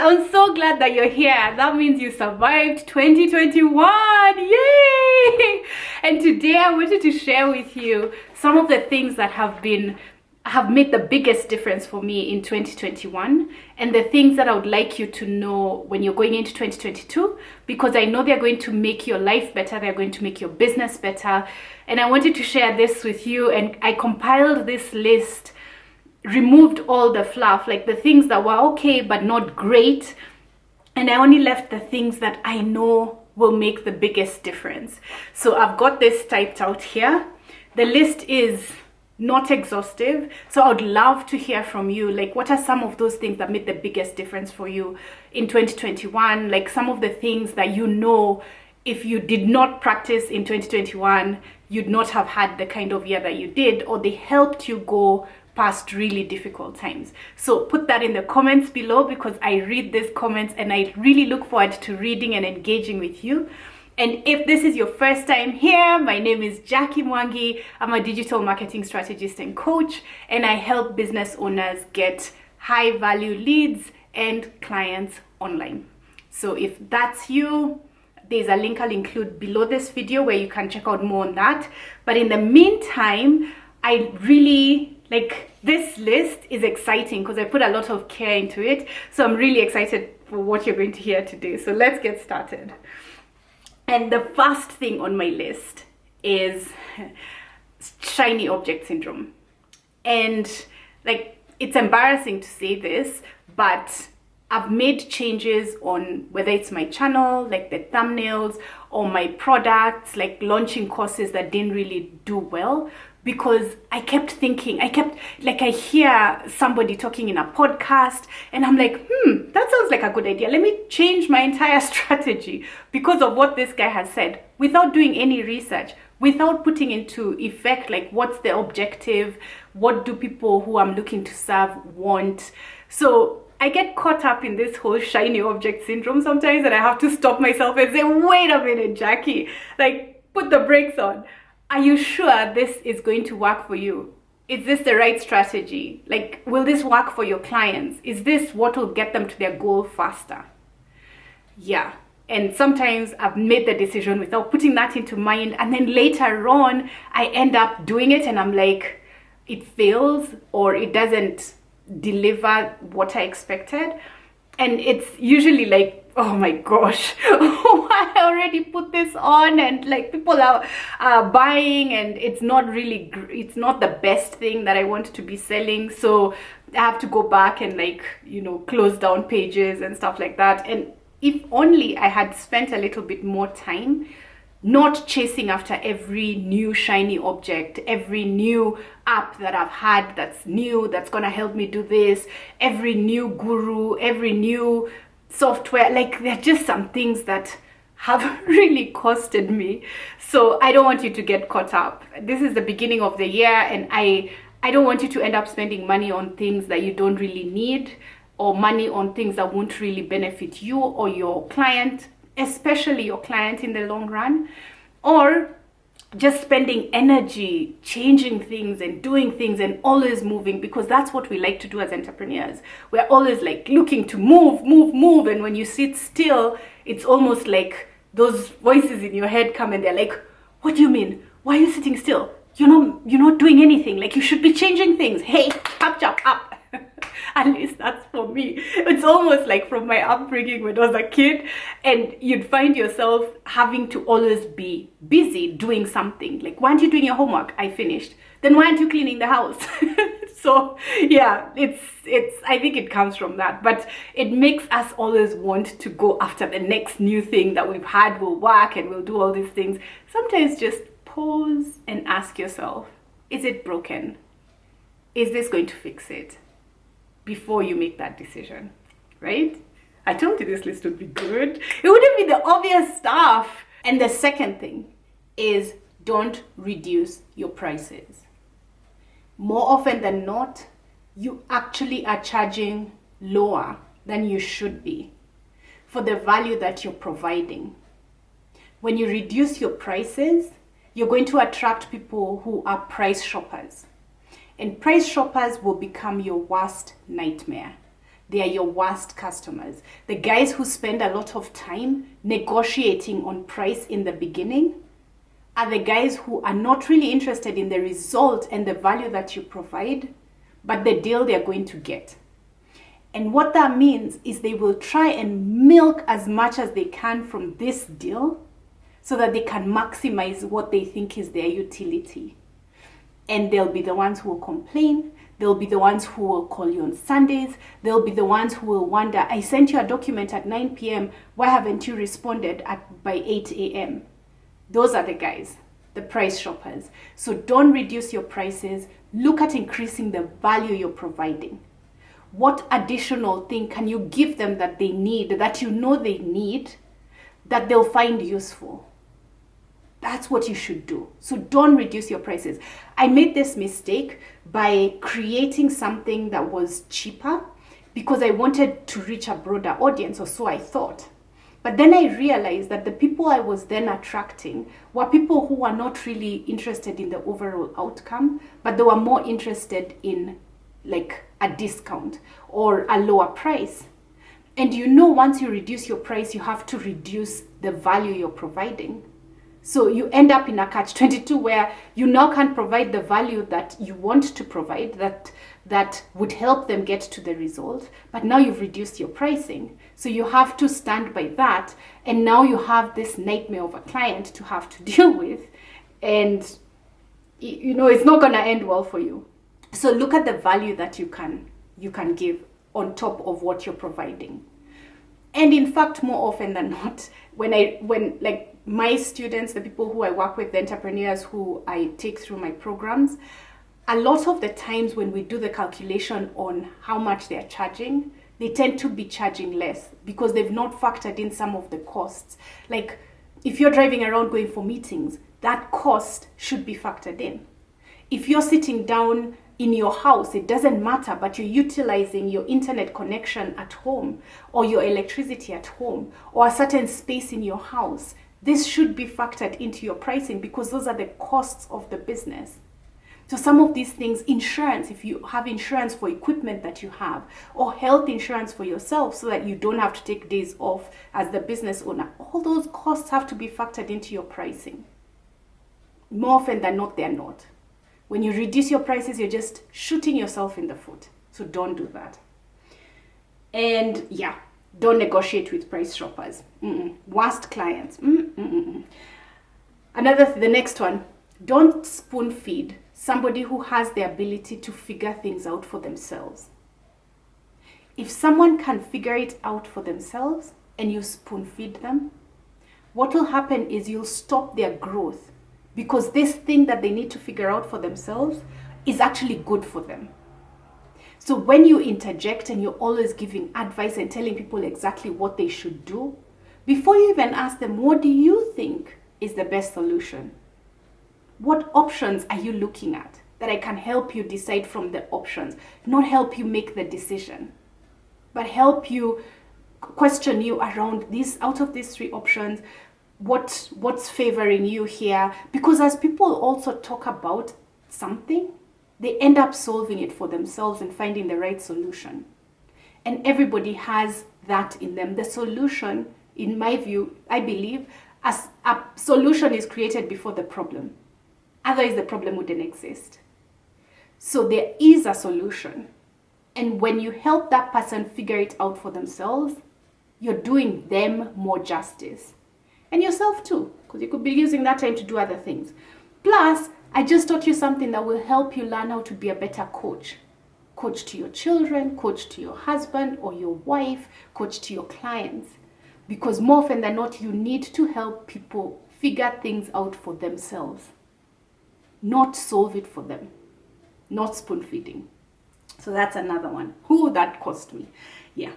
I'm so glad that you're here. That means you survived 2021. Yay! And today I wanted to share with you some of the things that have made the biggest difference for me in 2021, and the things that I would like you to know when you're going into 2022, because I know they're going to make your life better, they're going to make your business better. And I wanted to share this with you, and I compiled this list, removed all the fluff, like the things that were okay but not great, and I only left the things that I know will make the biggest difference. So I've got this typed out here. The list is not exhaustive, so I would love to hear from you. Like, what are some of those things that made the biggest difference for you in 2021? Like some of the things that you know, if you did not practice in 2021, you'd not have had the kind of year that you did, or they helped you go past really difficult times. So put that in the comments below, because I read these comments and I really look forward to reading and engaging with you. And if this is your first time here, my name is Jacqui Mwangi. I'm a digital marketing strategist and coach, and I help business owners get high value leads and clients online. So if that's you, there's a link I'll include below this video where you can check out more on that. But in the meantime, I really like this list is exciting because I put a lot of care into it. So I'm really excited for what you're going to hear today. So let's get started. And the first thing on my list is shiny object syndrome. And like, it's embarrassing to say this, but I've made changes on whether it's my channel, like the thumbnails, or my products, like launching courses that didn't really do well, because I kept thinking, I hear somebody talking in a podcast and I'm like, that sounds like a good idea. Let me change my entire strategy because of what this guy has said, without doing any research, without putting into effect, like, what's the objective? What do people who I'm looking to serve want? So I get caught up in this whole shiny object syndrome sometimes, and I have to stop myself and say, wait a minute, Jacqui, like, put the brakes on. Are you sure this is going to work for you? Is this the right strategy? Like, will this work for your clients? Is this what will get them to their goal faster? Yeah. And sometimes I've made the decision without putting that into mind, and then later on I end up doing it and I'm like, it fails, or it doesn't deliver what I expected. And it's usually like, oh my gosh, I already put this on, and like people are buying, and it's not the best thing that I want to be selling. So I have to go back and close down pages and stuff like that. And if only I had spent a little bit more time not chasing after every new shiny object, every new app that I've had that's new, that's gonna help me do this, every new guru, every new software. Like, there are just some things that have really costed me. So I don't want you to get caught up. This is the beginning of the year, and I don't want you to end up spending money on things that you don't really need, or money on things that won't really benefit you or your client, especially your client in the long run, or just spending energy changing things and doing things and always moving, because that's what we like to do as entrepreneurs. We're always like looking to move. And when you sit still, it's almost like those voices in your head come and they're like, what do you mean? Why are you sitting still? You're not doing anything. Like, you should be changing things. Hey, up. At least that's for me. It's almost like from my upbringing when I was a kid, and you'd find yourself having to always be busy doing something. Like, why aren't you doing your homework? I finished. Then why aren't you cleaning the house? So yeah, I think it comes from that, but it makes us always want to go after the next new thing that we've had will work, and we'll do all these things. Sometimes just pause and ask yourself, is it broken? Is this going to fix it? Before you make that decision, right? I told you this list would be good. It wouldn't be the obvious stuff. And the second thing is, don't reduce your prices. More often than not, you actually are charging lower than you should be for the value that you're providing. When you reduce your prices, you're going to attract people who are price shoppers. And price shoppers will become your worst nightmare. they are your worst customers. The guys who spend a lot of time negotiating on price in the beginning are the guys who are not really interested in the result and the value that you provide, but the deal they're going to get. And what that means is they will try and milk as much as they can from this deal so that they can maximize what they think is their utility. And they'll be the ones who will complain. They'll be the ones who will call you on Sundays. They'll be the ones who will wonder, I sent you a document at 9 p.m. Why haven't you responded by 8 a.m.? Those are the guys, the price shoppers. So don't reduce your prices. Look at increasing the value you're providing. What additional thing can you give them that they need, that you know they need, that they'll find useful? That's what you should do. So don't reduce your prices. I made this mistake by creating something that was cheaper because I wanted to reach a broader audience, or so I thought. But then I realized that the people I was then attracting were people who were not really interested in the overall outcome, but they were more interested in like a discount or a lower price. And you know, once you reduce your price, you have to reduce the value you're providing. So you end up in a catch-22 where you now can't provide the value that you want to provide, that would help them get to the result, but now you've reduced your pricing. So you have to stand by that, and now you have this nightmare of a client to have to deal with, and you know it's not going to end well for you. So look at the value that you can give on top of what you're providing. And in fact, more often than not, when like my students, the people who I work with, the entrepreneurs who I take through my programs, a lot of the times when we do the calculation on how much they're charging, they tend to be charging less because they've not factored in some of the costs. Like if you're driving around going for meetings, that cost should be factored in. If you're sitting down in your house, it doesn't matter, but you're utilizing your internet connection at home or your electricity at home or a certain space in your house, this should be factored into your pricing because those are the costs of the business. So some of these things, insurance, if you have insurance for equipment that you have, or health insurance for yourself so that you don't have to take days off as the business owner, all those costs have to be factored into your pricing. More often than not, they're not. When you reduce your prices, you're just shooting yourself in the foot. So don't do that. And yeah, don't negotiate with price shoppers. Worst clients. The next one, don't spoon feed somebody who has the ability to figure things out for themselves. If someone can figure it out for themselves and you spoon feed them, what will happen is you'll stop their growth because this thing that they need to figure out for themselves is actually good for them. So when you interject and you're always giving advice and telling people exactly what they should do, before you even ask them, what do you think is the best solution? What options are you looking at that I can help you decide from the options? Not help you make the decision, but help you question you around these, out of these three options, what's favoring you here? Because as people also talk about something, they end up solving it for themselves and finding the right solution. And everybody has that in them. The solution, in my view, I believe, as a solution is created before the problem. Otherwise, the problem wouldn't exist. So there is a solution. And when you help that person figure it out for themselves, you're doing them more justice. And yourself too, because you could be using that time to do other things. Plus, I just taught you something that will help you learn how to be a better coach. Coach to your children, coach to your husband or your wife, coach to your clients. Because more often than not, you need to help people figure things out for themselves. Not solve it for them. Not spoon feeding. So that's another one. That cost me. Yeah.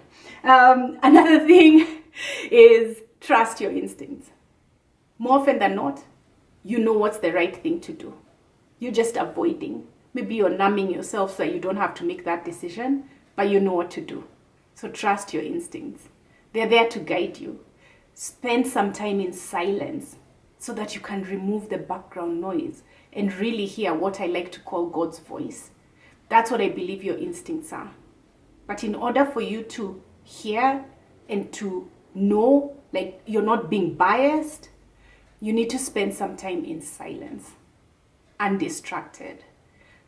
Another thing is trust your instincts. More often than not, you know what's the right thing to do. You're just avoiding. Maybe you're numbing yourself so that you don't have to make that decision, but you know what to do. So trust your instincts. They're there to guide you. Spend some time in silence so that you can remove the background noise and really hear what I like to call God's voice. That's what I believe your instincts are. But in order for you to hear and to know, like you're not being biased, you need to spend some time in silence, undistracted,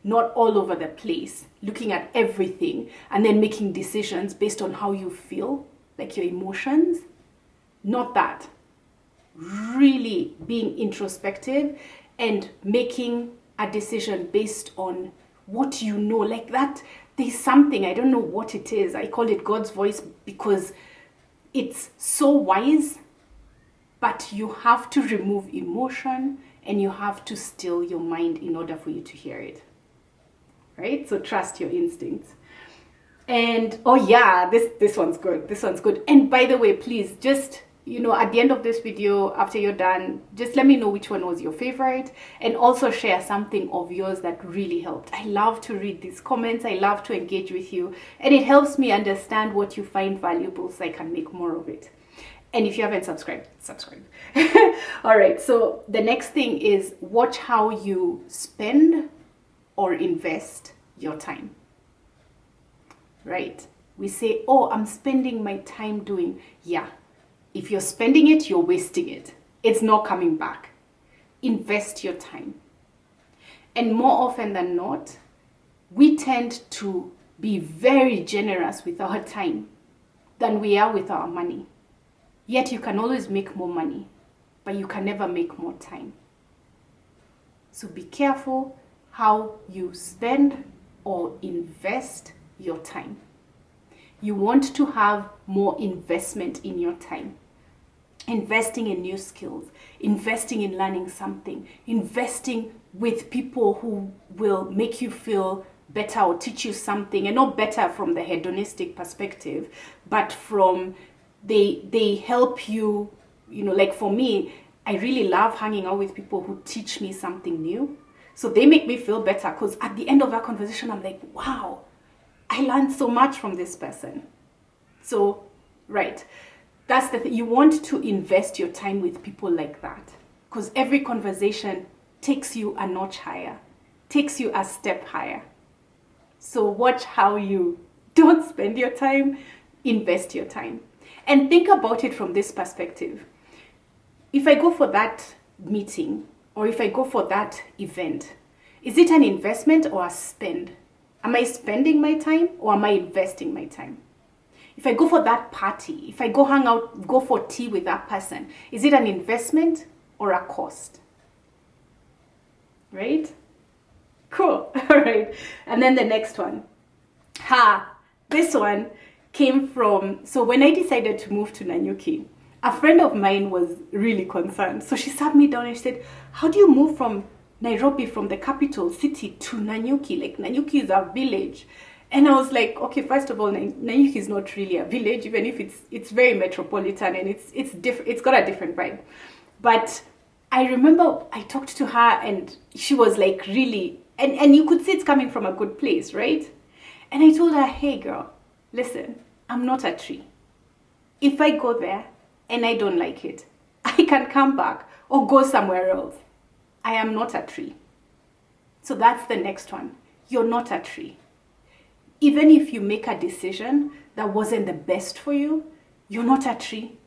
not all over the place, looking at everything and then making decisions based on how you feel, like your emotions. Not that. Really being introspective and making a decision based on what you know. Like that, there's something, I don't know what it is. I call it God's voice because it's so wise, but you have to remove emotion and you have to still your mind in order for you to hear it. Right? So trust your instincts. And oh yeah, this one's good. This one's good. And by the way, please just, at the end of this video, after you're done, just let me know which one was your favorite, and also share something of yours that really helped. I love to read these comments. I love to engage with you, and it helps me understand what you find valuable so I can make more of it. And if you haven't subscribed, subscribe. All right, so the next thing is watch how you spend or invest your time. Right? We say, oh, I'm spending my time doing, yeah. If you're spending it, you're wasting it. It's not coming back. Invest your time. And more often than not, we tend to be very generous with our time than we are with our money. Yet you can always make more money, but you can never make more time. So be careful how you spend or invest your time. You want to have more investment in your time. Investing in new skills, investing in learning something, investing with people who will make you feel better or teach you something, and not better from the hedonistic perspective, but from they help you, like for me, I really love hanging out with people who teach me something new. So they make me feel better because at the end of that conversation, I'm like, wow, I learned so much from this person. So, right. That's the thing. You want to invest your time with people like that, because every conversation takes you a notch higher, takes you a step higher. So watch how you don't spend your time, invest your time. And think about it from this perspective. If I go for that meeting or if I go for that event, is it an investment or a spend? Am I spending my time or am I investing my time? If I go for that party, if I go hang out, go for tea with that person, is it an investment or a cost? Right? Cool. All right. And then the next one. This one came from, so when I decided to move to Nanyuki, a friend of mine was really concerned. So she sat me down and she said, how do you move from Nairobi, from the capital city, to Nanyuki? Like, Nanyuki is a village. And I was like, okay, first of all, Nanyuki is not really a village, even if it's very metropolitan and it's got a different vibe. But I remember I talked to her and she was like really, and you could see it's coming from a good place, right? And I told her, hey girl, listen, I'm not a tree. If I go there and I don't like it, I can come back or go somewhere else. I am not a tree. So that's the next one. You're not a tree. Even if you make a decision that wasn't the best for you, you're not a tree.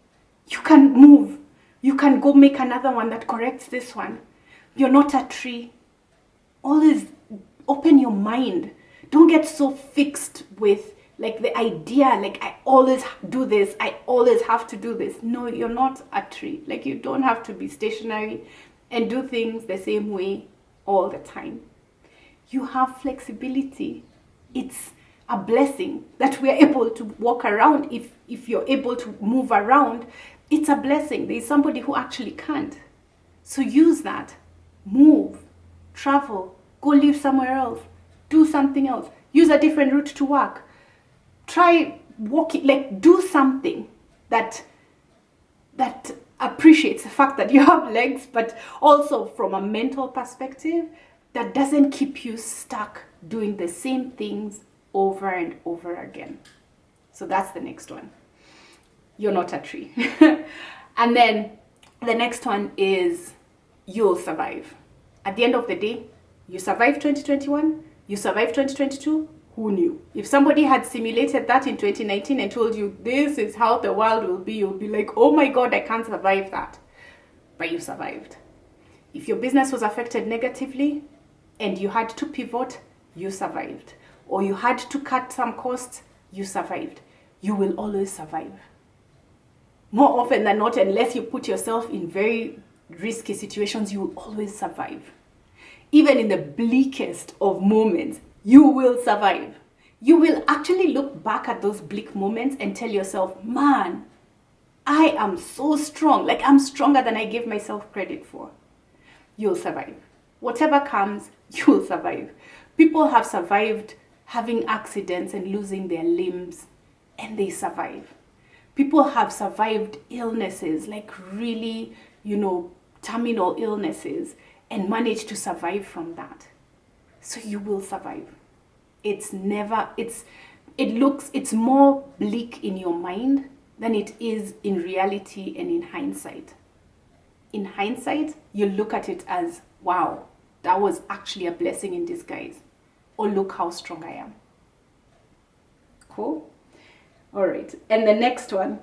You can move. You can go make another one that corrects this one. You're not a tree. Always open your mind. Don't get so fixed with like the idea, like I always do this, I always have to do this. No, you're not a tree. Like you don't have to be stationary and do things the same way all the time. You have flexibility. It's a blessing that we're able to walk around. If you're able to move around, it's a blessing. There's somebody who actually can't. So use that. Move, travel, go live somewhere else, do something else, use a different route to work. Try walking, like do something that appreciates the fact that you have legs, but also from a mental perspective that doesn't keep you stuck doing the same things over and over again. So that's the next one. You're not a tree. And then the next one is you'll survive. At the end of the day, you survive 2021, you survive 2022, Who knew? If somebody had simulated that in 2019 and told you this is how the world will be, you'll be like, oh my God, I can't survive that. But you survived. If your business was affected negatively and you had to pivot, you survived. Or you had to cut some costs, you survived. You will always survive. More often than not, unless you put yourself in very risky situations, you will always survive. Even in the bleakest of moments, you will survive. You will actually look back at those bleak moments and tell yourself, man, I am so strong. Like, I'm stronger than I gave myself credit for. You'll survive. Whatever comes, you'll survive. People have survived having accidents and losing their limbs, and they survive. People have survived illnesses, like really, terminal illnesses, and managed to survive from that. So you will survive. It's more bleak in your mind than it is in reality and in hindsight. In hindsight, you look at it as, wow, that was actually a blessing in disguise. Or look how strong I am. Cool? All right. And the next one,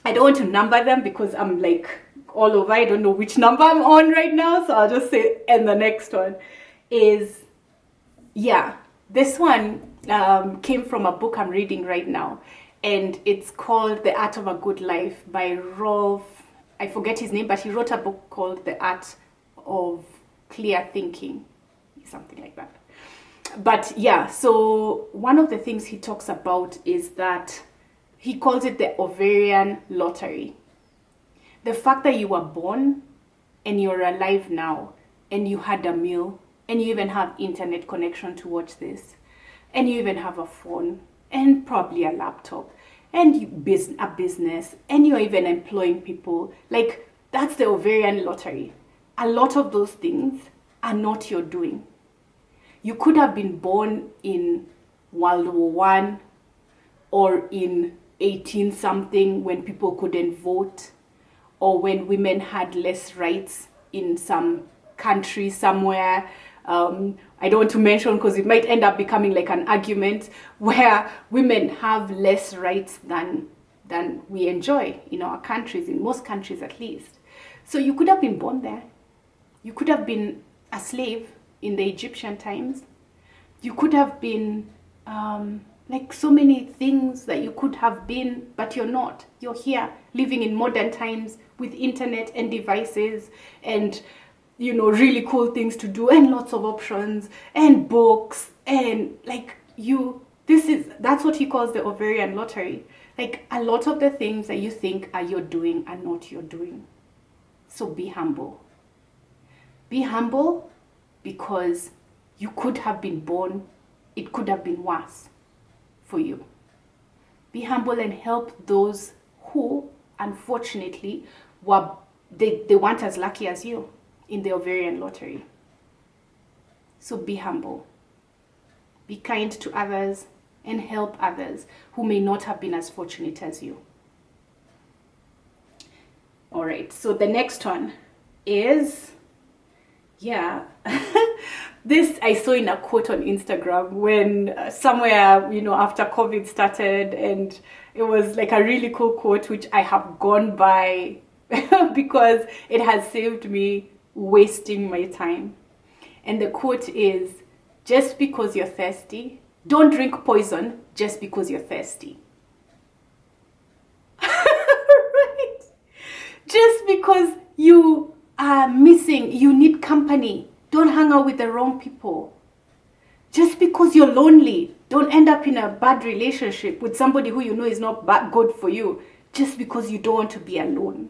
I don't want to number them because I'm like all over. I don't know which number I'm on right now. So I'll just say, and the next one is, this one came from a book I'm reading right now, and it's called The Art of a Good Life by Rolf. I forget his name, but he wrote a book called The Art of Clear Thinking, something like that. But so one of the things he talks about is that he calls it the Ovarian Lottery. The fact that you were born and you're alive now, and you had a meal, and you even have internet connection to watch this, and you even have a phone, and probably a laptop, and a business, and you're even employing people. Like, that's the Ovarian Lottery. A lot of those things are not your doing. You could have been born in World War I or in 18 something when people couldn't vote, or when women had less rights in some country somewhere. I don't want to mention because it might end up becoming like an argument where women have less rights than we enjoy in our countries, in most countries at least. So you could have been born there. You could have been a slave in the Egyptian times. You could have been like so many things that you could have been, but you're not. You're here living in modern times with internet and devices and really cool things to do and lots of options and books and that's what he calls the Ovarian Lottery. Like, a lot of the things that you think are your doing are not your doing. So be humble. Be humble because you could have been born, it could have been worse for you. Be humble and help those who, unfortunately, they weren't as lucky as you in the Ovarian Lottery. So be humble. Be kind to others and help others who may not have been as fortunate as you. All right, so the next one is, this I saw in a quote on Instagram when somewhere, after COVID started, and it was like a really cool quote, which I have gone by because it has saved me wasting my time. And the quote is, just because you're thirsty, don't drink poison just because you're thirsty. Right? Just because you are missing, you need company, don't hang out with the wrong people. Just because you're lonely, don't end up in a bad relationship with somebody who is not good for you, just because you don't want to be alone.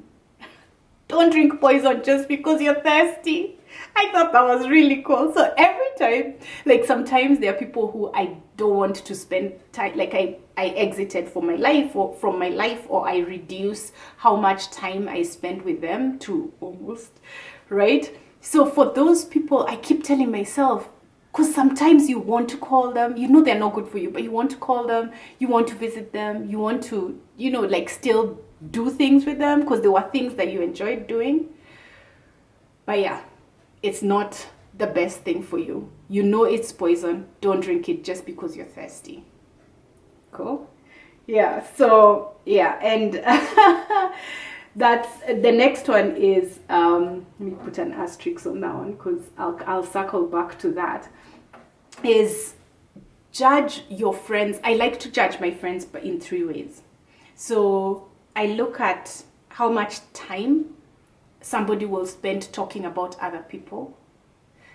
Don't drink poison just because you're thirsty. I thought that was really cool. So every time, like, sometimes there are people who I don't want to spend time, like I exited from my life, or I reduce how much time I spend with them to almost, right? So for those people, I keep telling myself, because sometimes you want to call them, they're not good for you, but you want to call them, you want to visit them, you want to, still do things with them because there were things that you enjoyed doing. But it's not the best thing for you. You know it's poison. Don't drink it just because you're thirsty. Cool? Yeah, so yeah, and that's the next one is let me put an asterisk on that one because I'll circle back to that. Is judge your friends. I like to judge my friends but in 3 ways. So I look at how much time somebody will spend talking about other people.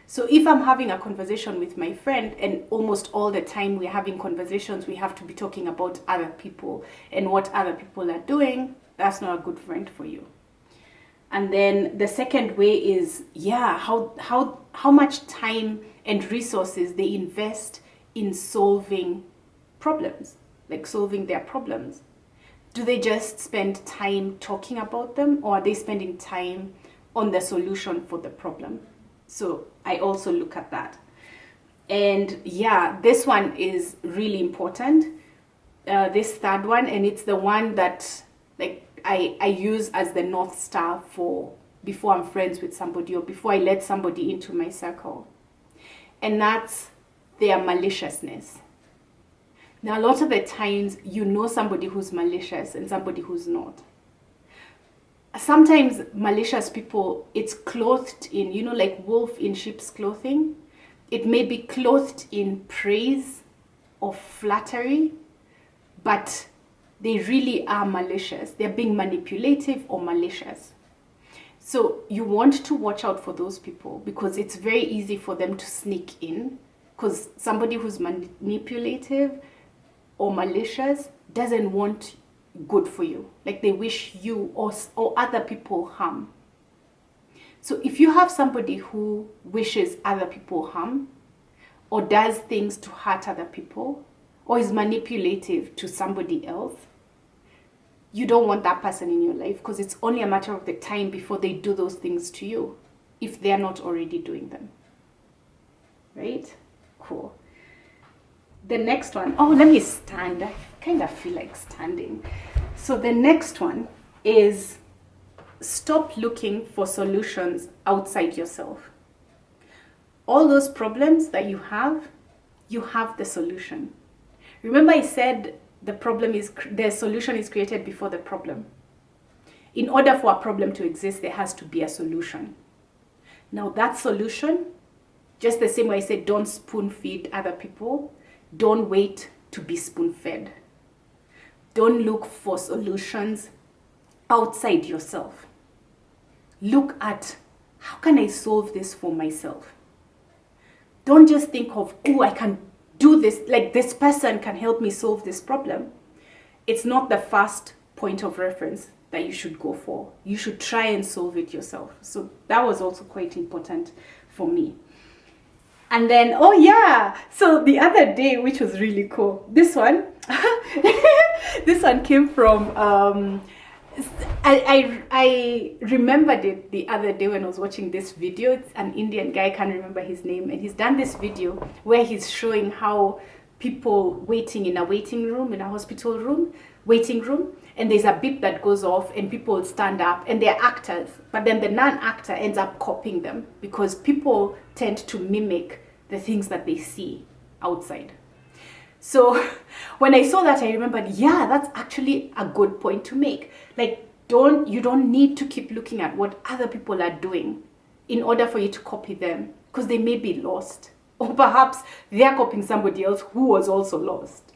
So if I'm having a conversation with my friend and almost all the time we're having conversations, we have to be talking about other people and what other people are doing, that's not a good friend for you. And then the second way is, how much time and resources they invest in solving problems, like solving their problems. Do they just spend time talking about them, or are they spending time on the solution for the problem? So I also look at that. And yeah, this one is really important, this third one, and it's the one that like I use as the North Star for before I'm friends with somebody or before I let somebody into my circle. And that's their maliciousness. Now, a lot of the times you know somebody who's malicious and somebody who's not. Sometimes malicious people, it's clothed in, like wolf in sheep's clothing. It may be clothed in praise or flattery, but they really are malicious. They're being manipulative or malicious. So you want to watch out for those people because it's very easy for them to sneak in, because somebody who's manipulative or malicious doesn't want good for you. Like they wish you or other people harm. So if you have somebody who wishes other people harm or does things to hurt other people or is manipulative to somebody else, you don't want that person in your life, because it's only a matter of the time before they do those things to you if they're not already doing them. Right? Cool. The next one, let me stand. I kind of feel like standing. So the next one is stop looking for solutions outside yourself. All those problems that you have the solution. Remember I said the solution is created before the problem. In order for a problem to exist, there has to be a solution. Now that solution, just the same way I said, don't spoon feed other people, don't wait to be spoon fed. Don't look for solutions outside yourself. Look at, how can I solve this for myself? Don't just think of, I can do this, like this person can help me solve this problem. It's not the first point of reference that you should go for. You should try and solve it yourself. So that was also quite important for me. And then, so the other day, which was really cool, this one, this one came from, I remembered it the other day when I was watching this video. It's an Indian guy, I can't remember his name, and he's done this video where he's showing how people waiting in a waiting room, in a hospital room, waiting room, and there's a beep that goes off and people stand up and they're actors, but then the non-actor ends up copying them because people tend to mimic the things that they see outside. So when I saw that, I remembered, that's actually a good point to make. Like, you don't need to keep looking at what other people are doing in order for you to copy them, because they may be lost. Or perhaps they're copying somebody else who was also lost.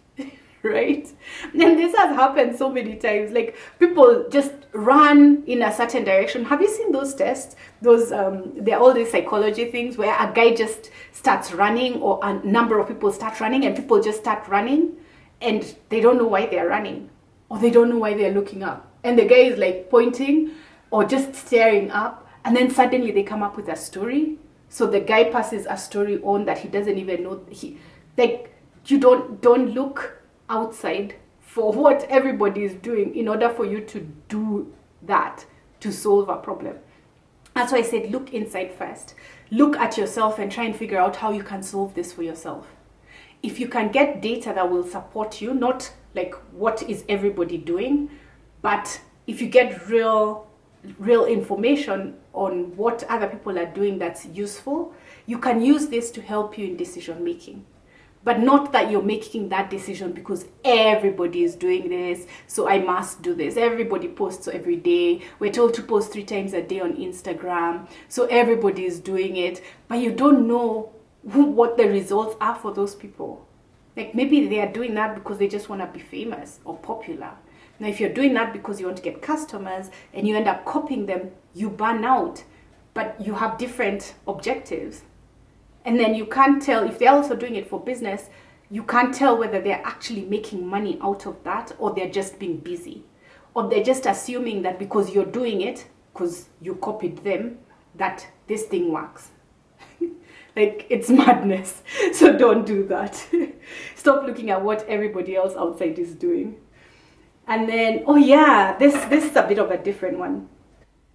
Right? And this has happened so many times. Like, people just run in a certain direction. Have you seen those tests? Those they're all these psychology things where a guy just starts running, or a number of people start running, and people just start running and they don't know why they're running, or they don't know why they're looking up. And the guy is like pointing or just staring up, and then suddenly they come up with a story. So the guy passes a story on that he doesn't even know. You don't look outside for what everybody is doing in order for you to do that, to solve a problem. That's why I said look inside first. Look at yourself and try and figure out how you can solve this for yourself. If you can get data that will support you, not like what is everybody doing, but if you get real information on what other people are doing that's useful, You can use this to help you in decision making. But not that you're making that decision because everybody is doing this, so I must do this. Everybody posts every day. We're told to post 3 times a day on Instagram, so everybody is doing it. But you don't know what the results are for those people. Like maybe they are doing that because they just want to be famous or popular. Now, if you're doing that because you want to get customers and you end up copying them, you burn out. But you have different objectives. And then you can't tell, if they're also doing it for business, you can't tell whether they're actually making money out of that or they're just being busy. Or they're just assuming that because you're doing it, because you copied them, that this thing works. Like, it's madness. So don't do that. Stop looking at what everybody else outside is doing. And then, oh yeah, this is a bit of a different one.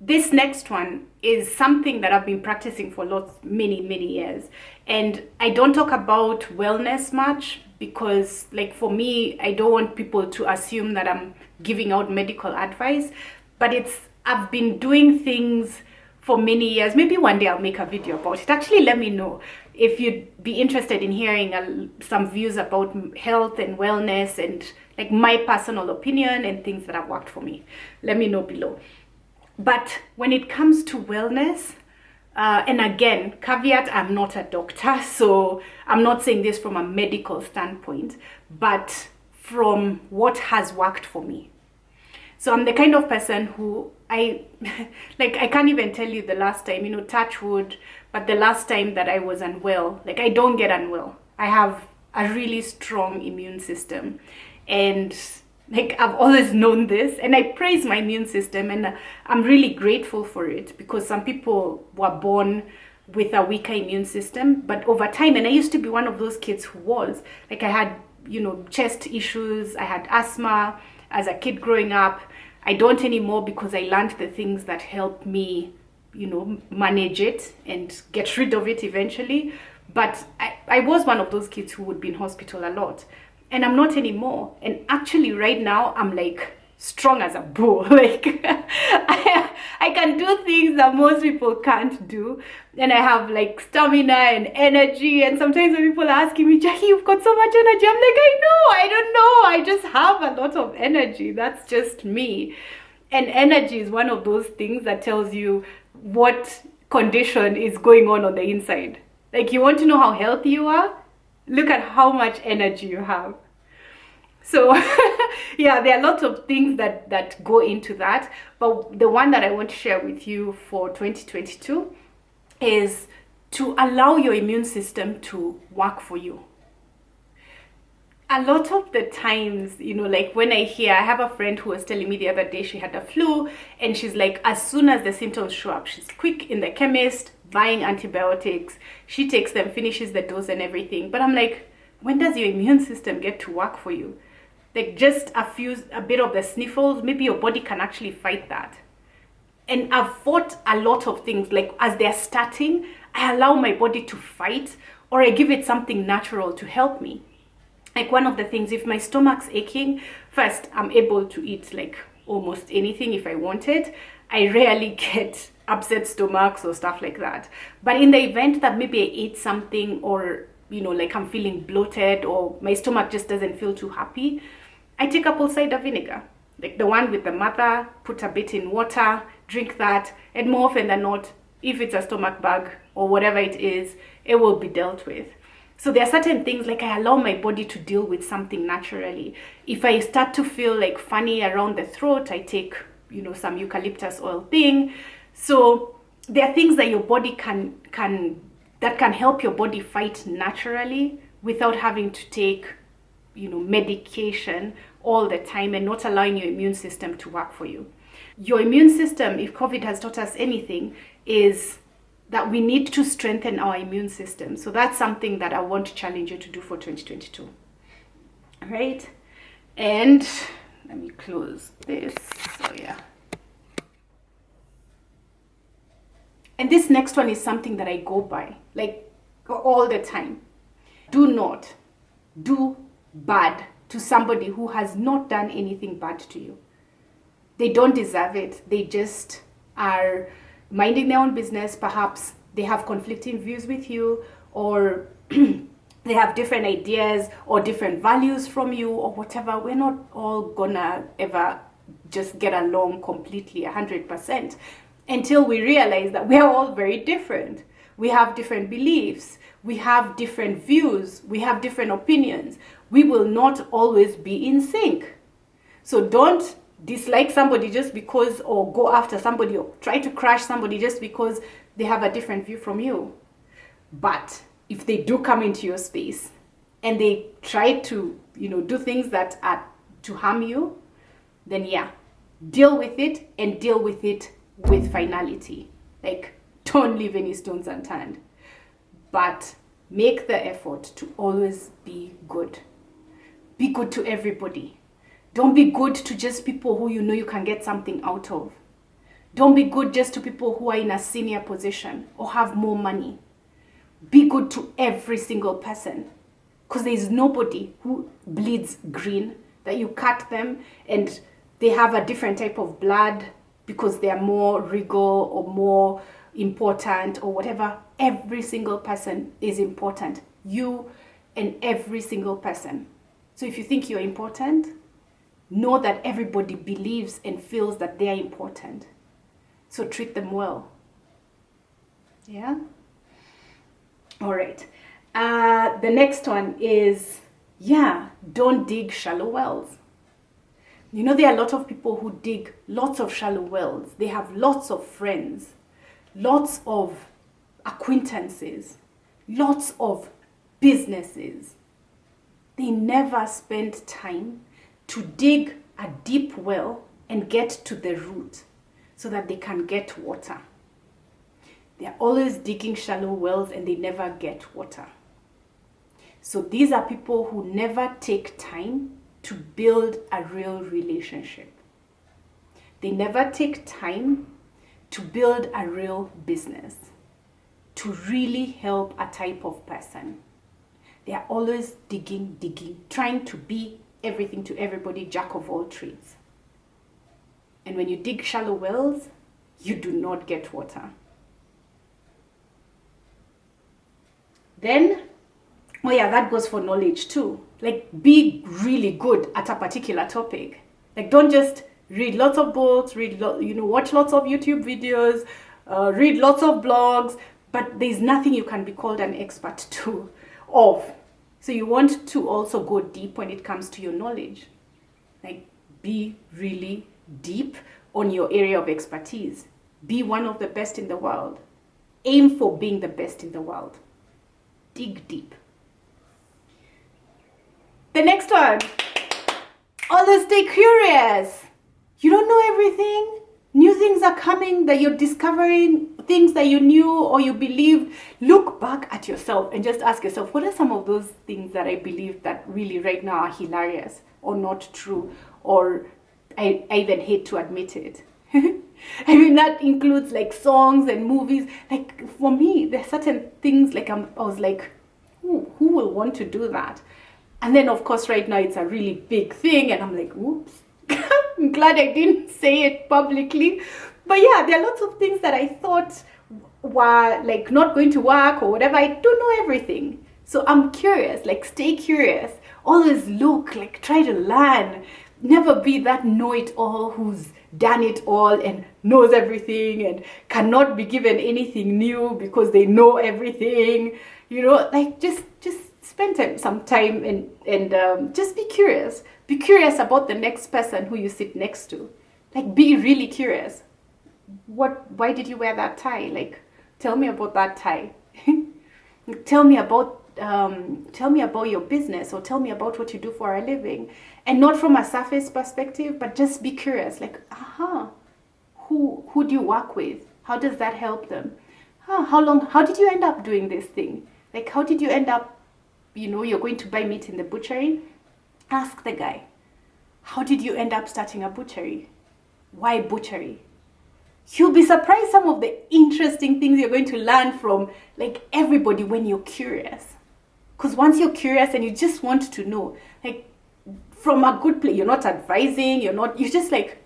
This next one is something that I've been practicing for many years. And I don't talk about wellness much because, like, for me, I don't want people to assume that I'm giving out medical advice. But I've been doing things for many years. Maybe one day I'll make a video about it. Actually, let me know if you'd be interested in hearing some views about health and wellness and like my personal opinion and things that have worked for me. Let me know below. But when it comes to wellness, and again, caveat, I'm not a doctor, so I'm not saying this from a medical standpoint, but from what has worked for me. So I'm the kind of person who I can't even tell you the last time, touch wood, but the last time that I was unwell, like I don't get unwell. I have a really strong immune system. And like I've always known this, and I praise my immune system, and I'm really grateful for it because some people were born with a weaker immune system, but over time, and I used to be one of those kids who was, like I had, chest issues, I had asthma as a kid growing up. I don't anymore because I learned the things that help me, manage it and get rid of it eventually. But I was one of those kids who would be in hospital a lot. And I'm not anymore. And actually right now, I'm like strong as a bull. Like I can do things that most people can't do. And I have like stamina and energy. And sometimes when people are asking me, Jacqui, you've got so much energy. I'm like, I don't know. I just have a lot of energy. That's just me. And energy is one of those things that tells you what condition is going on the inside. Like you want to know how healthy you are? Look at how much energy you have. So yeah, there are lots of things that go into that. But the one that I want to share with you for 2022 is to allow your immune system to work for you. A lot of the times, like when I have a friend who was telling me the other day she had a flu, and she's like, as soon as the symptoms show up, she's quick in the chemist, buying antibiotics. She takes them, finishes the dose and everything. But I'm like, when does your immune system get to work for you? Like just a bit of the sniffles, maybe your body can actually fight that. And I've fought a lot of things, like as they're starting, I allow my body to fight, or I give it something natural to help me. Like one of the things, if my stomach's aching, first I'm able to eat like almost anything if I want it. I rarely get upset stomachs or stuff like that. But in the event that maybe I ate something, or like I'm feeling bloated, or my stomach just doesn't feel too happy, I take apple cider vinegar, like the one with the mother, put a bit in water, drink that, and more often than not, if it's a stomach bug or whatever it is, it will be dealt with. So there are certain things, like I allow my body to deal with something naturally. If I start to feel like funny around the throat, I take some eucalyptus oil thing. So there are things that your body can help your body fight naturally without having to take medication all the time and not allowing your immune system to work for you. Your immune system, if COVID has taught us anything, is that we need to strengthen our immune system. So that's something that I want to challenge you to do for 2022. All right? And let me close this. So yeah. And this next one is something that I go by, like all the time. Do not do bad to somebody who has not done anything bad to you. They don't deserve it. They just are minding their own business. Perhaps they have conflicting views with you, or they have different ideas or different values from you or whatever. We're not all gonna ever just get along completely 100% until we realize that we are all very different. We have different beliefs, we have different views, we have different opinions. We will not always be in sync. So don't dislike somebody just because, or go after somebody, or try to crush somebody just because they have a different view from you. But if they do come into your space and they try to, do things that are to harm you, then yeah, deal with it, and deal with it with finality. Like, don't leave any stones unturned, but make the effort to always be good. Be good to everybody. Don't be good to just people who you can get something out of. Don't be good just to people who are in a senior position or have more money. Be good to every single person, because there is nobody who bleeds green, that you cut them and they have a different type of blood because they are more regal or more important or whatever. Every single person is important. You and every single person. So if you think you're important, know that everybody believes and feels that they are important. So treat them well. Yeah? All right. The next one is, don't dig shallow wells. There are a lot of people who dig lots of shallow wells. They have lots of friends, lots of acquaintances, lots of businesses. They never spend time to dig a deep well and get to the root so that they can get water. They're always digging shallow wells and they never get water. So these are people who never take time to build a real relationship. They never take time to build a real business, to really help a type of person. They are always digging, trying to be everything to everybody, jack of all trades. And when you dig shallow wells, you do not get water. Then, that goes for knowledge too. Like, be really good at a particular topic. Like, don't just read lots of books, watch lots of YouTube videos, read lots of blogs, but there's nothing you can be called an expert of. So you want to also go deep when it comes to your knowledge. Like, be really deep on your area of expertise. Be one of the best in the world. Aim for being the best in the world. Dig deep. The next one, always stay curious. You don't know everything. New things are coming that you're discovering, things that you knew or you believed. Look back at yourself and just ask yourself, what are some of those things that I believe that really right now are hilarious or not true, or I even hate to admit it. I mean, that includes like songs and movies. Like, for me, there's certain things like I was like, who will want to do that? And then, of course, right now it's a really big thing, and I'm like, oops. I'm glad I didn't say it publicly. But yeah, there are lots of things that I thought were like not going to work or whatever. I don't know everything. So I'm curious, like, stay curious. Always look, like, try to learn. Never be that know-it-all who's done it all and knows everything and cannot be given anything new because they know everything. Like, just spend some time and just be curious. Be curious about the next person who you sit next to. Like, be really curious. Why did you wear that tie? Like, tell me about that tie. Tell me about your business, or tell me about what you do for a living. And not from a surface perspective, but just be curious. Like, who do you work with? How does that help them? How did you end up doing this thing? Like, how did you end up, you're going to buy meat in the butchery? Ask the guy, how did you end up starting a butchery? Why butchery? You'll be surprised some of the interesting things you're going to learn from, like, everybody when you're curious. Because once you're curious and you just want to know, like, from a good place, you're not advising, you're just like,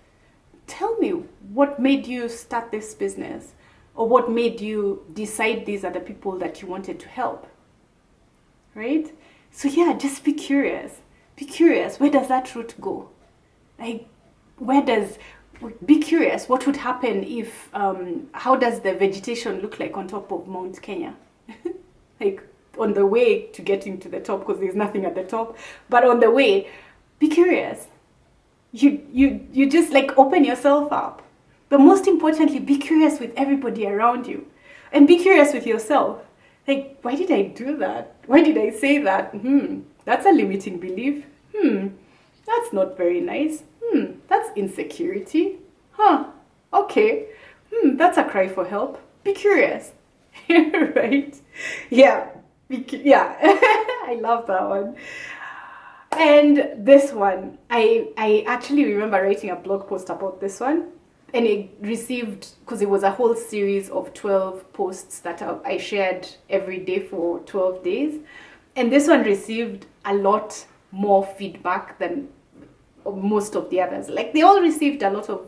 tell me what made you start this business? or what made you decide these are the people that you wanted to help, right? So yeah, just be curious. Be curious. Where does that route go? Like, be curious. What would happen if, how does the vegetation look like on top of Mount Kenya? Like, on the way to getting to the top, because there's nothing at the top, but on the way, be curious. You just like open yourself up. But most importantly, be curious with everybody around you, and be curious with yourself. Like, why did I do that? Why did I say that? That's a limiting belief. That's not very nice. That's insecurity. Okay. That's a cry for help. Be curious. Right? Yeah. Yeah. I love that one. And this one, I actually remember writing a blog post about this one, and it received, because it was a whole series of 12 posts that I shared every day for 12 days. And this one received a lot more feedback than most of the others. Like, they all received a lot of,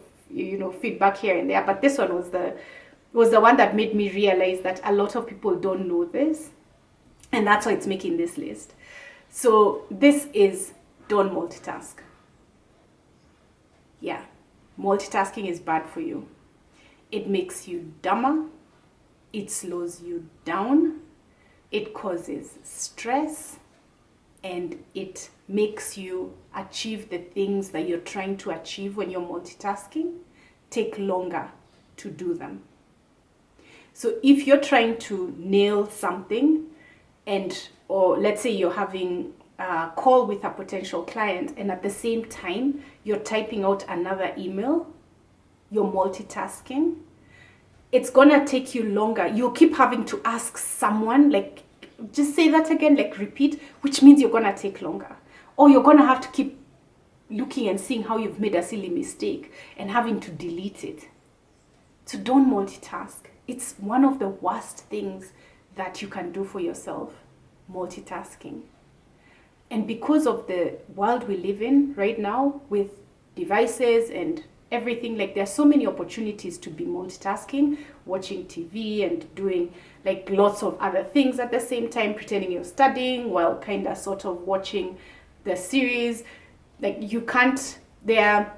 feedback here and there, but this one was the one that made me realize that a lot of people don't know this, and that's why it's making this list. So this is, don't multitask. Yeah, multitasking is bad for you. It makes you dumber. It slows you down. It causes stress, and it makes you achieve the things that you're trying to achieve when you're multitasking take longer to do them. So if you're trying to nail something, or let's say you're having a call with a potential client, and at the same time you're typing out another email, you're multitasking, it's gonna take you longer. You'll keep having to ask someone, like, just say that again, like repeat, which means you're gonna take longer. Or you're gonna have to keep looking and seeing how you've made a silly mistake and having to delete it. So don't multitask. It's one of the worst things that you can do for yourself, multitasking. And because of the world we live in right now, with devices and everything, like, there's so many opportunities to be multitasking, watching TV and doing like lots of other things at the same time, pretending you're studying while kind of sort of watching the series. Like, you can't, the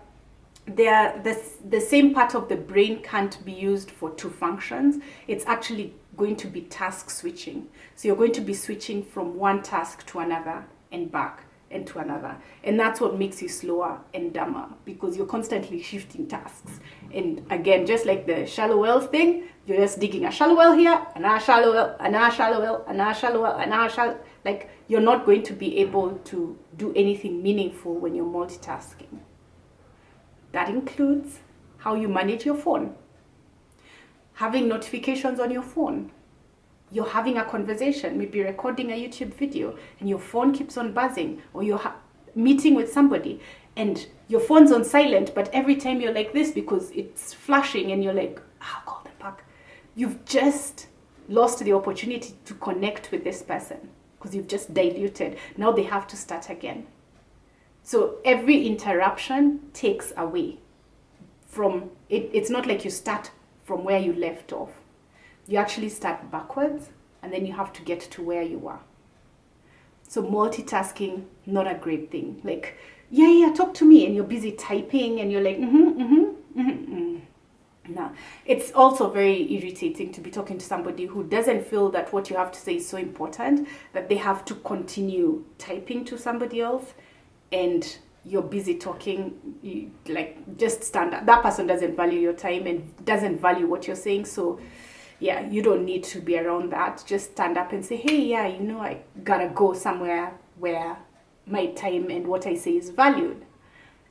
same part of the brain can't be used for two functions. It's actually going to be task switching. So you're going to be switching from one task to another and back and to another. And that's what makes you slower and dumber, because you're constantly shifting tasks. And again, just like the shallow wells thing, you're just digging a shallow well here, another shallow well, another shallow well, another shallow well, another shallow. Like, you're not going to be able to do anything meaningful when you're multitasking. That includes how you manage your phone. Having notifications on your phone. You're having a conversation, maybe recording a YouTube video, and your phone keeps on buzzing, or you're meeting with somebody and your phone's on silent, but every time you're like this because it's flashing and you're like, I'll call them back. You've just lost the opportunity to connect with this person because you've just diluted. Now they have to start again. So every interruption takes away from it. It's not like you start from where you left off. You actually start backwards, and then you have to get to where you are. So multitasking, not a great thing. Like, yeah, talk to me, and you're busy typing, and you're like, No. It's also very irritating to be talking to somebody who doesn't feel that what you have to say is so important that they have to continue typing to somebody else, and you're busy talking. Just stand up. That person doesn't value your time and doesn't value what you're saying. So yeah, you don't need to be around that. Just stand up and say, hey, I gotta go somewhere where my time and what I say is valued.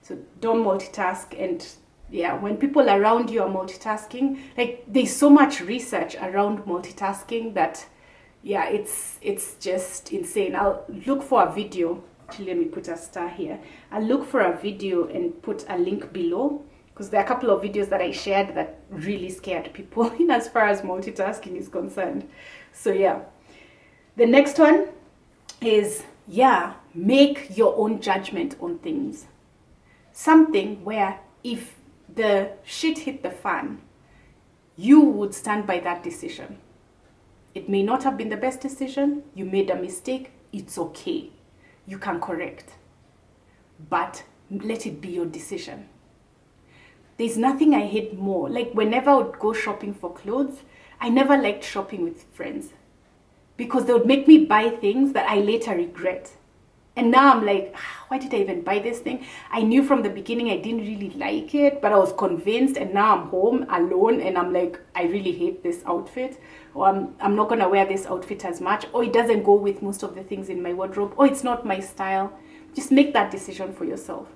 So don't multitask. And yeah, when people around you are multitasking, like, there's so much research around multitasking that, yeah, it's just insane. I'll look for a video. Actually, let me put a star here. I'll look for a video and put a link below, because there are a couple of videos that I shared that really scared people in as far as multitasking is concerned. So yeah, the next one is, make your own judgment on things. Something where if the shit hit the fan, you would stand by that decision. It may not have been the best decision. You made a mistake. It's okay. You can correct. But let it be your decision. There's nothing I hate more. Like whenever I would go shopping for clothes, I never liked shopping with friends because they would make me buy things that I later regret. And now I'm like, why did I even buy this thing? I knew from the beginning I didn't really like it, but I was convinced, and now I'm home alone and I'm like, I really hate this outfit, or I'm not gonna wear this outfit as much, or it doesn't go with most of the things in my wardrobe, or it's not my style. Just make that decision for yourself.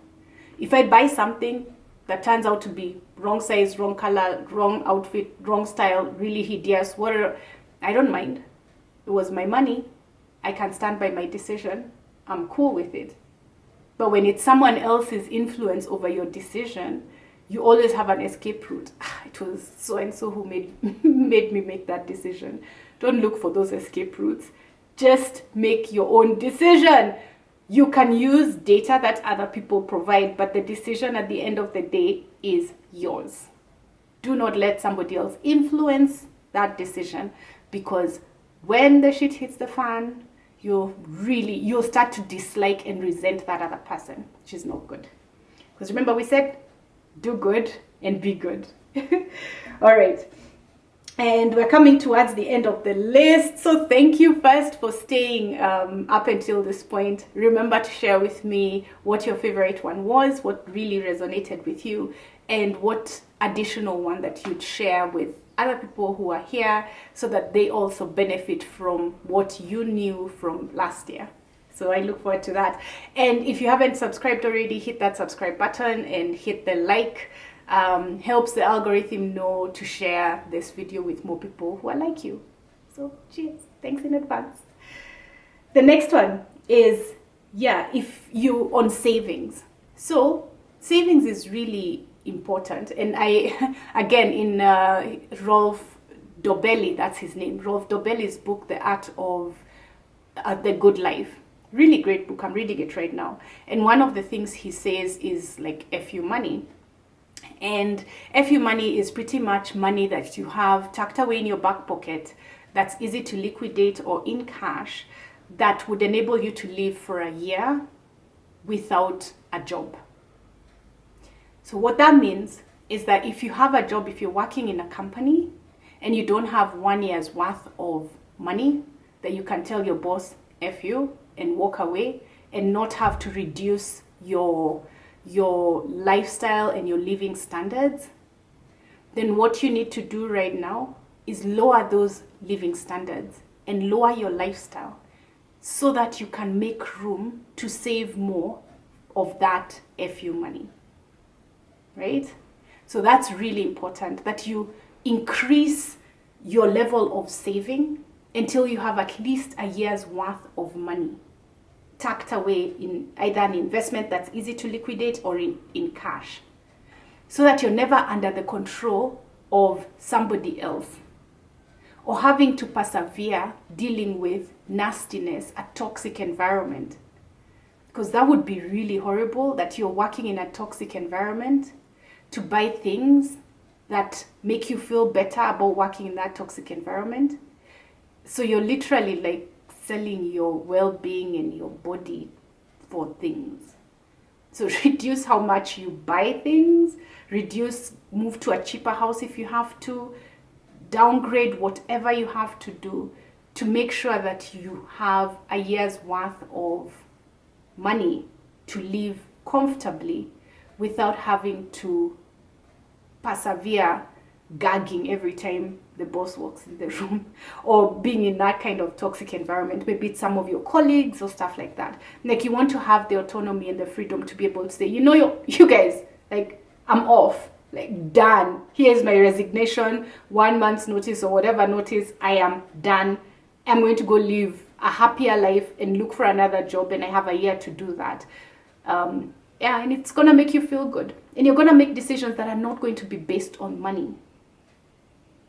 If I buy something that turns out to be wrong size, wrong color, wrong outfit, wrong style, really hideous, whatever, I don't mind. It was my money. I can stand by my decision. I'm cool with it. But when it's someone else's influence over your decision, you always have an escape route. It was so and so who made me make that decision. Don't look for those escape routes. Just make your own decision. You can use data that other people provide, but the decision at the end of the day is yours. Do not let somebody else influence that decision, because when the shit hits the fan, you'll start to dislike and resent that other person, which is not good. Because remember, we said do good and be good. All right. And we're coming towards the end of the list. So thank you first for staying up until this point. Remember to share with me what your favorite one was, what really resonated with you, and what additional one that you'd share with other people who are here so that they also benefit from what you knew from last year. So I look forward to that. And if you haven't subscribed already, hit that subscribe button and hit the like. Helps the algorithm know to share this video with more people who are like you. So cheers. Thanks in advance. The next one is, if you on savings. So savings is really important. And I, again, in Rolf Dobelli, that's his name, Rolf Dobelli's book, The Art of the Good Life. Really great book. I'm reading it right now. And one of the things he says is like FU money. And FU money is pretty much money that you have tucked away in your back pocket that's easy to liquidate or in cash that would enable you to live for a year without a job. So what that means is that if you have a job, if you're working in a company and you don't have 1 year's worth of money, that you can tell your boss F you and walk away and not have to reduce your lifestyle and your living standards, then what you need to do right now is lower those living standards and lower your lifestyle so that you can make room to save more of that FU money, right? So that's really important, that you increase your level of saving until you have at least a year's worth of money tucked away in either an investment that's easy to liquidate or in cash, so that you're never under the control of somebody else or having to persevere dealing with nastiness, a toxic environment. Because that would be really horrible, that you're working in a toxic environment to buy things that make you feel better about working in that toxic environment. So you're literally like selling your well-being and your body for things. So reduce how much you buy things, move to a cheaper house if you have to, downgrade whatever you have to do to make sure that you have a year's worth of money to live comfortably without having to persevere gagging every time the boss walks in the room, or being in that kind of toxic environment. Maybe it's some of your colleagues or stuff like that. Like, you want to have the autonomy and the freedom to be able to say, you guys, like, I'm off, like, done. Here's my resignation, 1 month's notice or whatever notice. I am done. I'm going to go live a happier life and look for another job, and I have a year to do that. And it's gonna make you feel good, and you're gonna make decisions that are not going to be based on money.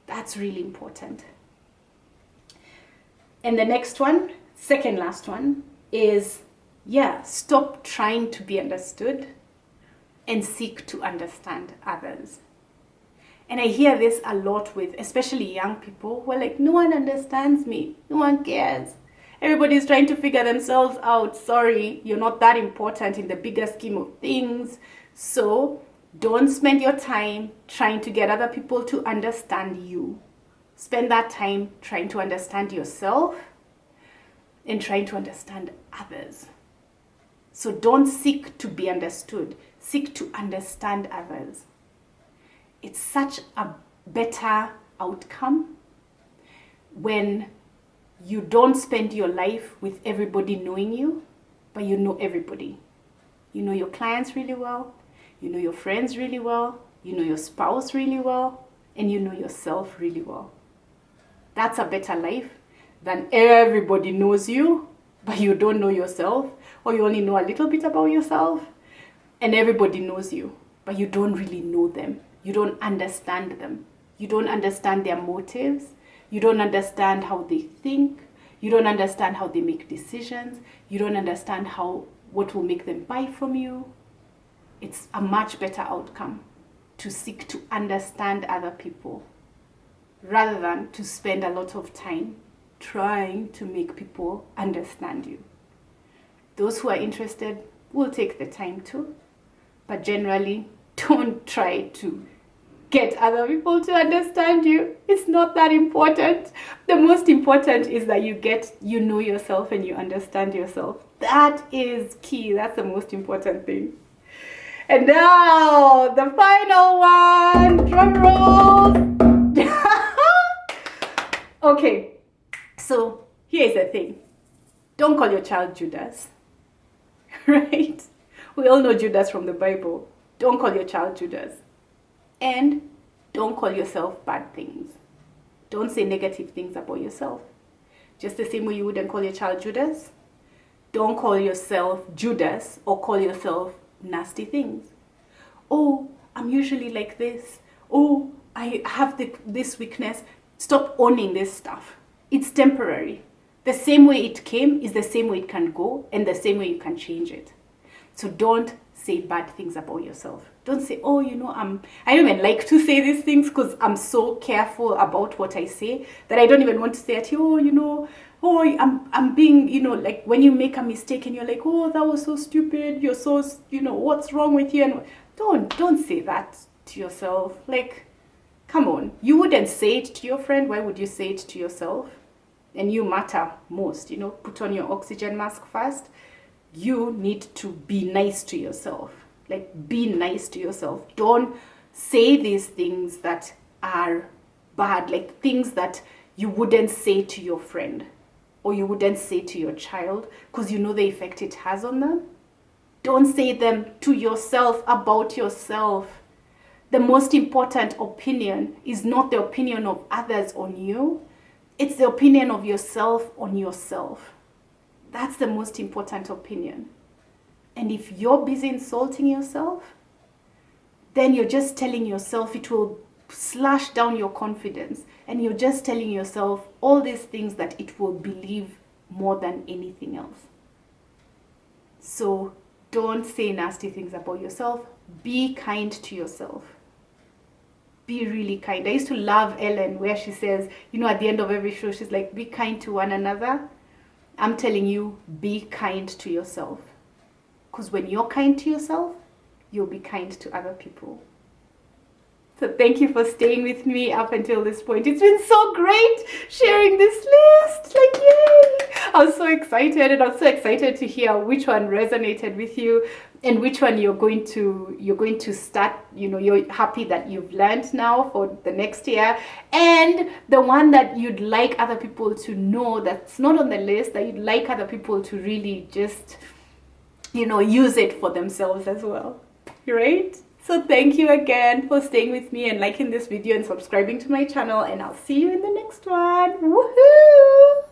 That's really important. And the next one, second last one, is stop trying to be understood and seek to understand others. And I hear this a lot with especially young people who are like, no one understands me, no one cares. Everybody's trying to figure themselves out. Sorry, you're not that important in the bigger scheme of things. So don't spend your time trying to get other people to understand you. Spend that time trying to understand yourself and trying to understand others. So don't seek to be understood. Seek to understand others. It's such a better outcome when you don't spend your life with everybody knowing you, but you know everybody. You know your clients really well, you know your friends really well, you know your spouse really well, and you know yourself really well. That's a better life than everybody knows you, but you don't know yourself, or you only know a little bit about yourself, and everybody knows you, but you don't really know them. You don't understand them. You don't understand their motives. You don't understand how they think. You don't understand how they make decisions. You don't understand what will make them buy from you. It's a much better outcome to seek to understand other people rather than to spend a lot of time trying to make people understand you. Those who are interested will take the time to, but generally don't try to get other people to understand you. It's not that important. The most important is that you know yourself and you understand yourself. That is key. That's the most important thing. And now the final one, drum roll. Okay, so here's the thing. Don't call your child Judas, right? We all know Judas from the Bible. Don't call your child Judas. And don't call yourself bad things. Don't say negative things about yourself. Just the same way you wouldn't call your child Judas, don't call yourself Judas or call yourself nasty things. Oh, I'm usually like this. Oh, I have this weakness. Stop owning this stuff. It's temporary. The same way it came is the same way it can go, and the same way you can change it. So don't say bad things about yourself. Don't say, oh, I don't even like to say these things because I'm so careful about what I say that I don't even want to say at you, I'm being, like when you make a mistake and you're like, oh, that was so stupid. You're so, what's wrong with you? And don't say that to yourself. Like, come on. You wouldn't say it to your friend. Why would you say it to yourself? And you matter most, put on your oxygen mask first. You need to be nice to yourself. Like, be nice to yourself. Don't say these things that are bad, like things that you wouldn't say to your friend or you wouldn't say to your child because you know the effect it has on them. Don't say them to yourself about yourself. The most important opinion is not the opinion of others on you. It's the opinion of yourself on yourself. That's the most important opinion. And if you're busy insulting yourself, then you're just telling yourself it will slash down your confidence. And you're just telling yourself all these things that it will believe more than anything else. So don't say nasty things about yourself. Be kind to yourself. Be really kind. I used to love Ellen where she says, at the end of every show, she's like, be kind to one another. I'm telling you, be kind to yourself. Because when you're kind to yourself, you'll be kind to other people. So thank you for staying with me up until this point. It's been so great sharing this list. Like, yay! I'm so excited, and I'm so excited to hear which one resonated with you and which one you're going to start, you're happy that you've learned now for the next year, and the one that you'd like other people to know that's not on the list, that you'd like other people to really just, use it for themselves as well, right? So thank you again for staying with me and liking this video and subscribing to my channel, and I'll see you in the next one. Woohoo!